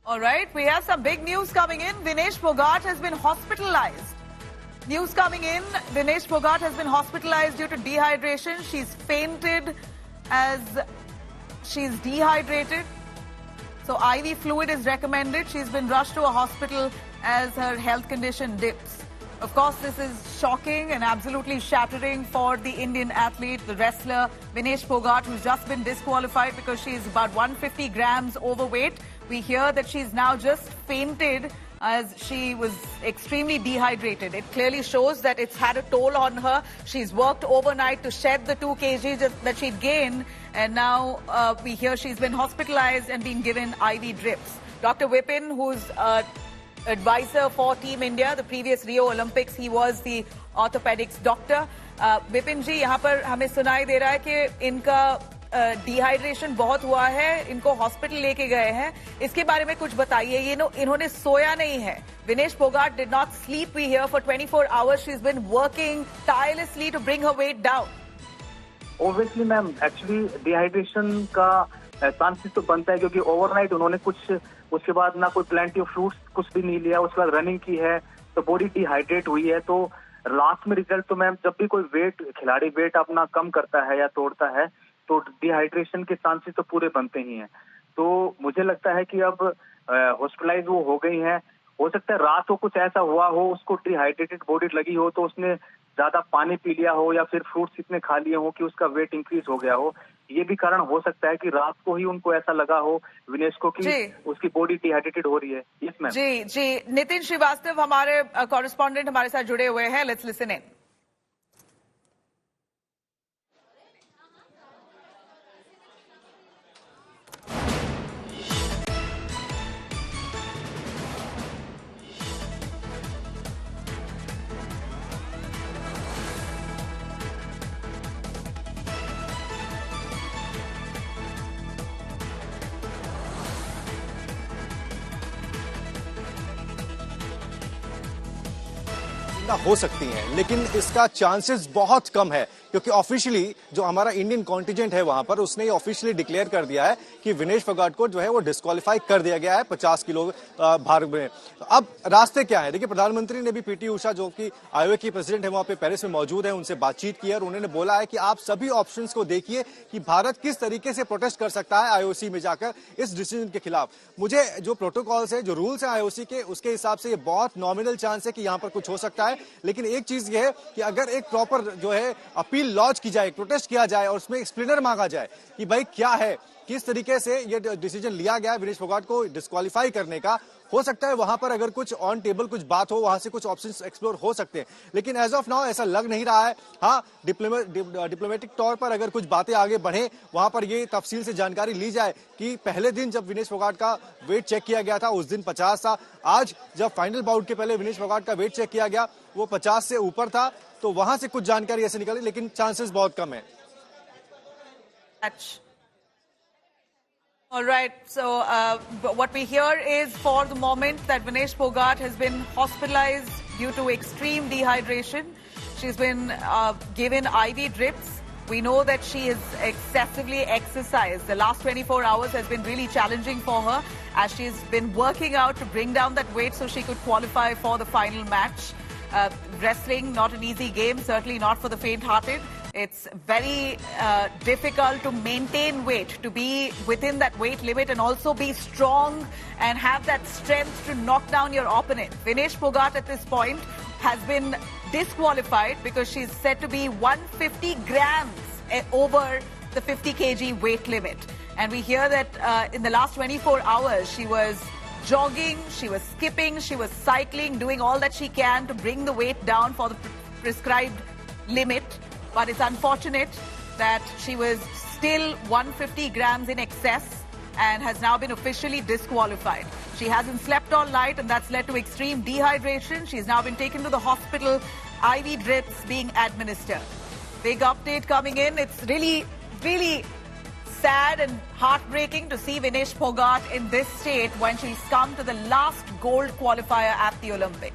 All right, we have some big news coming in. Vinesh Phogat has been hospitalized. News coming in, Vinesh Phogat has been hospitalized due to dehydration. She's fainted as she's dehydrated. So IV fluid is recommended. She's been rushed to a hospital as her health condition dips. Of course, this is shocking and absolutely shattering for the Indian athlete, the wrestler Vinesh Phogat, who's just been disqualified because she's about 150 grams overweight. We hear that she's now just fainted as she was extremely dehydrated. It clearly shows that it's had a toll on her. She's worked overnight to shed the 2 kg that she'd gained, and now we hear she's been hospitalized and being given IV drips. Dr. Vipin, who's advisor for Team India, the previous Rio Olympics, he was the orthopedics doctor. Vipin जी, यहाँ पर हमें सुनाई दे रहा है कि इनका dehydration बहुत हुआ है, इनको हॉस्पिटल लेके गए हैं. इसके बारे में कुछ बताइए. इन्होंने सोया नहीं है. Vinesh Phogat did not sleep, we hear, for 24 hours. She's been working tirelessly to bring her weight down. Obviously, ma'am, actually dehydration का चांसेस तो बनता है क्योंकि ओवरनाइट उन्होंने कुछ, उसके बाद ना कोई प्लेंटी ऑफ फ्रूट्स कुछ भी नहीं लिया, उसके बाद रनिंग की है तो बॉडी डिहाइड्रेट हुई है. तो लास्ट में रिजल्ट तो मैम, जब भी कोई खिलाड़ी वेट अपना कम करता है या तोड़ता है तो डिहाइड्रेशन के चांसेस तो पूरे बनते ही हैं. तो मुझे लगता है कि अब हॉस्पिटलाइज वो हो गई हैं. हो सकता है रात को कुछ ऐसा हुआ हो, उसको डिहाइड्रेटेड बॉडी लगी हो तो उसने ज्यादा पानी पी लिया हो या फिर फ्रूट्स इतने खा लिए हो कि उसका वेट इंक्रीज हो गया हो. ये भी कारण हो सकता है कि रात को ही उनको ऐसा लगा हो विनेश को कि उसकी बॉडी डिहाइड्रेटेड हो रही है. Yes ma'am. जी, नितिन श्रीवास्तव हमारे कॉरेस्पॉन्डेंट हमारे साथ जुड़े हुए हैं. Let's listen in. हो सकती हैं, लेकिन इसका चांसेस बहुत कम है क्योंकि ऑफिशियली जो हमारा इंडियन कॉन्टिजेंट है वहां पर उसने ऑफिशियली डिक्लेयर कर दिया है कि विनेश फोगाट को जो है वो डिस्क्वालीफाई कर दिया गया है 50 किलो भार में. तो अब रास्ते क्या है? देखिए, प्रधानमंत्री ने भी पीटी उषा, जो कि आयोग की प्रेसिडेंट है, वहां पे पेरिस में मौजूद है, उनसे बातचीत की और उन्होंने बोला है कि आप सभी ऑप्शंस को देखिए कि भारत किस तरीके से प्रोटेस्ट कर सकता है आईओसी में जाकर इस डिसीजन के खिलाफ. मुझे जो प्रोटोकॉल्स है, जो रूल्स है आईओसी के, उसके हिसाब से ये बहुत नॉमिनल चांस है कि यहाँ पर कुछ हो सकता है. लेकिन एक चीज ये है कि अगर एक प्रॉपर जो है अपील लॉन्च की जाए, प्रोटेस्ट किया जाए और उसमें एक्सप्लेनर मांगा जाए कि भाई क्या है, किस तरीके से ये डिसीजन लिया गया विनेश फोगाट को डिस्क्वालीफाई करने का, हो सकता है वहां पर अगर कुछ ऑन टेबल कुछ बात हो, वहां से कुछ ऑप्शंस एक्सप्लोर हो सकते हैं. लेकिन एज ऑफ नाउ ऐसा लग नहीं रहा है. हाँ, डिप्लोमेटिक तौर पर अगर कुछ बातें आगे बढ़े, वहां पर ये तफसील से जानकारी ली जाए कि पहले दिन जब विनेश फोगाट का वेट चेक किया गया था उस दिन 50 था, आज जब फाइनल बाउट के पहले विनेश फोगाट का वेट चेक किया गया वो 50 से ऊपर था, तो वहां से कुछ जानकारी ऐसे निकली, लेकिन चांसेस बहुत कम है. All right, so what we hear is for the moment that Vinesh Phogat has been hospitalized due to extreme dehydration. She's been given IV drips. We know that she has excessively exercised. The last 24 hours has been really challenging for her as she's been working out to bring down that weight so she could qualify for the final match. Wrestling, not an easy game, certainly not for the faint-hearted. It's very difficult to maintain weight, to be within that weight limit and also be strong and have that strength to knock down your opponent. Vinesh Phogat at this point has been disqualified because she's said to be 150 grams over the 50 kg weight limit. And we hear that in the last 24 hours, she was jogging, she was skipping, she was cycling, doing all that she can to bring the weight down for the prescribed limit. But it's unfortunate that she was still 150 grams in excess and has now been officially disqualified. She hasn't slept all night and that's led to extreme dehydration. She's now been taken to the hospital, IV drips being administered. Big update coming in. It's really, really sad and heartbreaking to see Vinesh Phogat in this state when she's come to the last gold qualifier at the Olympics.